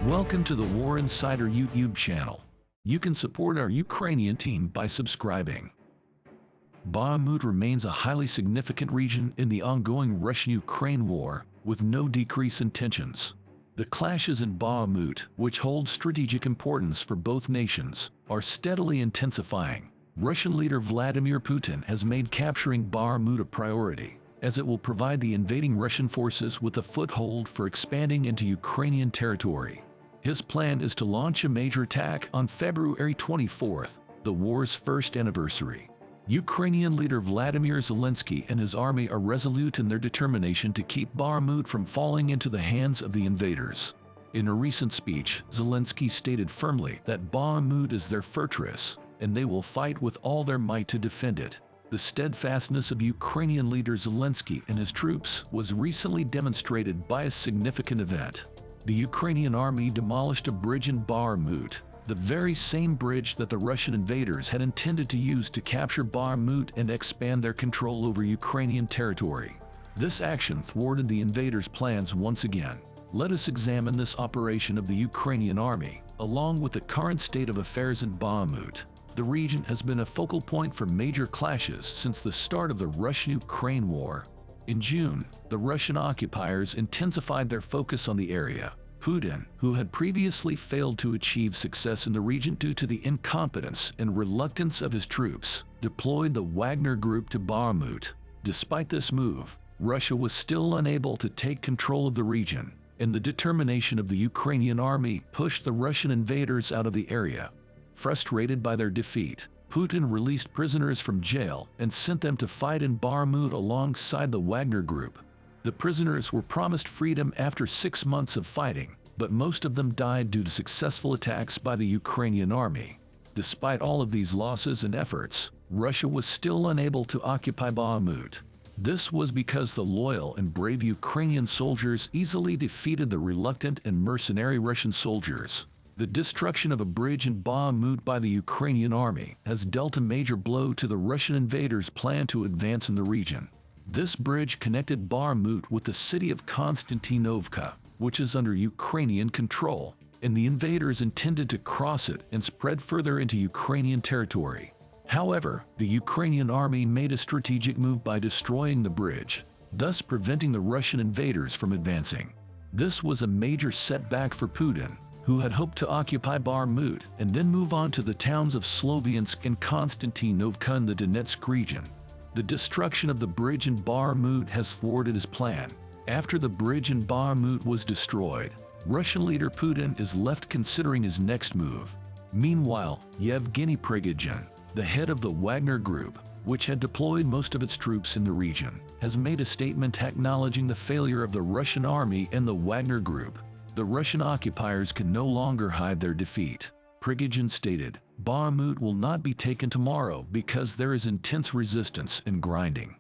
Welcome to the War Insider YouTube channel. You can support our Ukrainian team by subscribing. Bakhmut remains a highly significant region in the ongoing Russian-Ukraine war, with no decrease in tensions. The clashes in Bakhmut, which hold strategic importance for both nations, are steadily intensifying. Russian leader Vladimir Putin has made capturing Bakhmut a priority, as it will provide the invading Russian forces with a foothold for expanding into Ukrainian territory. His plan is to launch a major attack on February 24th, the war's first anniversary. Ukrainian leader Vladimir Zelensky and his army are resolute in their determination to keep Bakhmut from falling into the hands of the invaders. In a recent speech, Zelensky stated firmly that Bakhmut is their fortress, and they will fight with all their might to defend it. The steadfastness of Ukrainian leader Zelensky and his troops was recently demonstrated by a significant event. The Ukrainian army demolished a bridge in Bakhmut, the very same bridge that the Russian invaders had intended to use to capture Bakhmut and expand their control over Ukrainian territory. This action thwarted the invaders' plans once again. Let us examine this operation of the Ukrainian army, along with the current state of affairs in Bakhmut. The region has been a focal point for major clashes since the start of the Russian-Ukraine war. In June, the Russian occupiers intensified their focus on the area. Putin, who had previously failed to achieve success in the region due to the incompetence and reluctance of his troops, deployed the Wagner Group to Bakhmut. Despite this move, Russia was still unable to take control of the region, and the determination of the Ukrainian army pushed the Russian invaders out of the area. Frustrated by their defeat, Putin released prisoners from jail and sent them to fight in Bakhmut alongside the Wagner Group. The prisoners were promised freedom after 6 months of fighting, but most of them died due to successful attacks by the Ukrainian army. Despite all of these losses and efforts, Russia was still unable to occupy Bakhmut. This was because the loyal and brave Ukrainian soldiers easily defeated the reluctant and mercenary Russian soldiers. The destruction of a bridge in Bakhmut by the Ukrainian army has dealt a major blow to the Russian invaders' plan to advance in the region. This bridge connected Bakhmut with the city of Konstantinovka, which is under Ukrainian control, and the invaders intended to cross it and spread further into Ukrainian territory. However, the Ukrainian army made a strategic move by destroying the bridge, thus preventing the Russian invaders from advancing. This was a major setback for Putin, who had hoped to occupy Bakhmut and then move on to the towns of Sloviansk and Konstantinovka in the Donetsk region. The destruction of the bridge in Bakhmut has thwarted his plan. After the bridge in Bakhmut was destroyed, Russian leader Putin is left considering his next move. Meanwhile, Yevgeny Prigozhin, the head of the Wagner Group, which had deployed most of its troops in the region, has made a statement acknowledging the failure of the Russian army and the Wagner Group. The Russian occupiers can no longer hide their defeat. Prigozhin stated, "Bakhmut will not be taken tomorrow because there is intense resistance and grinding.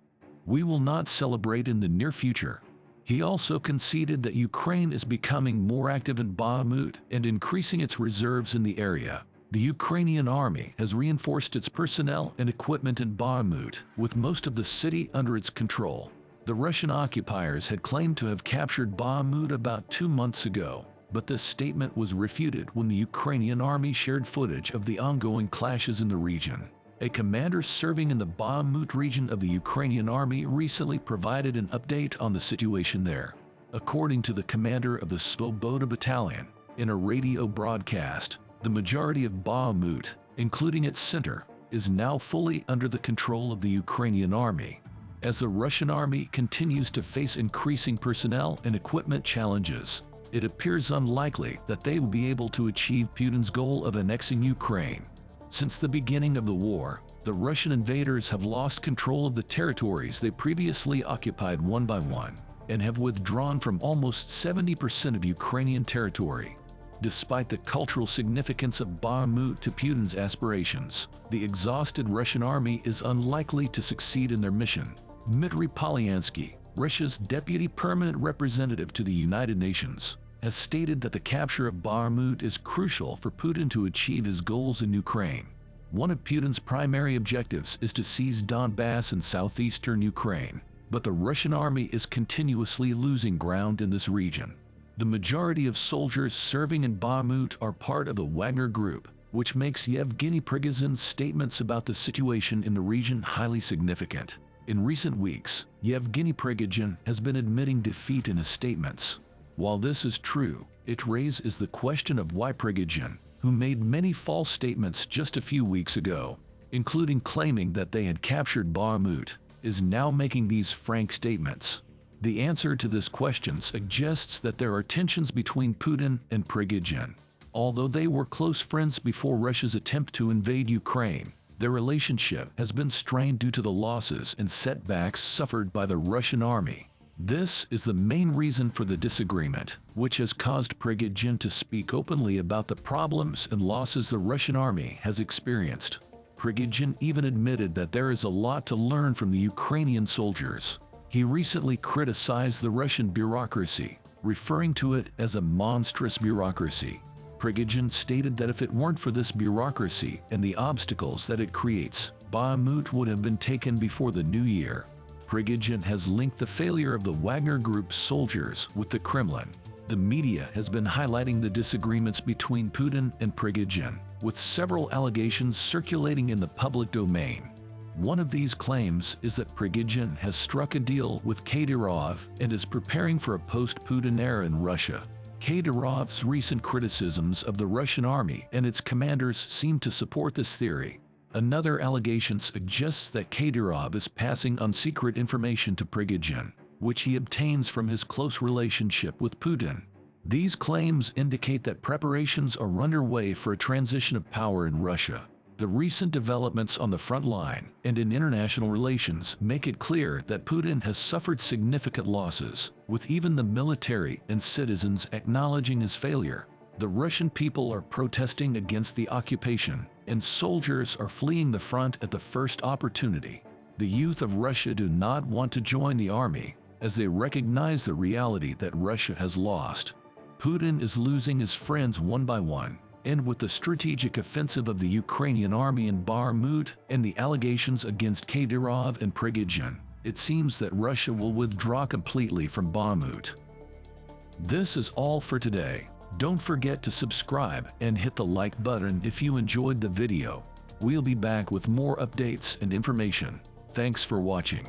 We will not celebrate in the near future." He also conceded that Ukraine is becoming more active in Bakhmut and increasing its reserves in the area. The Ukrainian army has reinforced its personnel and equipment in Bakhmut, with most of the city under its control. The Russian occupiers had claimed to have captured Bakhmut about 2 months ago, but this statement was refuted when the Ukrainian army shared footage of the ongoing clashes in the region. A commander serving in the Bakhmut region of the Ukrainian army recently provided an update on the situation there. According to the commander of the Svoboda battalion, in a radio broadcast, the majority of Bakhmut, including its center, is now fully under the control of the Ukrainian army. As the Russian army continues to face increasing personnel and equipment challenges, it appears unlikely that they will be able to achieve Putin's goal of annexing Ukraine. Since the beginning of the war, the Russian invaders have lost control of the territories they previously occupied one by one, and have withdrawn from almost 70% of Ukrainian territory. Despite the cultural significance of Bakhmut to Putin's aspirations, the exhausted Russian army is unlikely to succeed in their mission. Dmitry Polyansky, Russia's deputy permanent representative to the United Nations, has stated that the capture of Bakhmut is crucial for Putin to achieve his goals in Ukraine. One of Putin's primary objectives is to seize Donbass in southeastern Ukraine, but the Russian army is continuously losing ground in this region. The majority of soldiers serving in Bakhmut are part of the Wagner Group, which makes Yevgeny Prigozhin's statements about the situation in the region highly significant. In recent weeks, Yevgeny Prigozhin has been admitting defeat in his statements. While this is true, it raises the question of why Prigozhin, who made many false statements just a few weeks ago, including claiming that they had captured Bakhmut, is now making these frank statements. The answer to this question suggests that there are tensions between Putin and Prigozhin. Although they were close friends before Russia's attempt to invade Ukraine, their relationship has been strained due to the losses and setbacks suffered by the Russian army. This is the main reason for the disagreement, which has caused Prigozhin to speak openly about the problems and losses the Russian army has experienced. Prigozhin even admitted that there is a lot to learn from the Ukrainian soldiers. He recently criticized the Russian bureaucracy, referring to it as a monstrous bureaucracy. Prigozhin stated that if it weren't for this bureaucracy and the obstacles that it creates, Bakhmut would have been taken before the new year. Prigozhin has linked the failure of the Wagner Group's soldiers with the Kremlin. The media has been highlighting the disagreements between Putin and Prigozhin, with several allegations circulating in the public domain. One of these claims is that Prigozhin has struck a deal with Kadyrov and is preparing for a post-Putin era in Russia. Kadyrov's recent criticisms of the Russian army and its commanders seem to support this theory. Another allegation suggests that Kadyrov is passing on secret information to Prigozhin, which he obtains from his close relationship with Putin. These claims indicate that preparations are underway for a transition of power in Russia. The recent developments on the front line and in international relations make it clear that Putin has suffered significant losses, with even the military and citizens acknowledging his failure. The Russian people are protesting against the occupation, and soldiers are fleeing the front at the first opportunity. The youth of Russia do not want to join the army, as they recognize the reality that Russia has lost. Putin is losing his friends one by one, and with the strategic offensive of the Ukrainian army in Bakhmut and the allegations against Kadyrov and Prigozhin, it seems that Russia will withdraw completely from Bakhmut. This is all for today. Don't forget to subscribe and hit the like button if you enjoyed the video. We'll be back with more updates and information. Thanks for watching.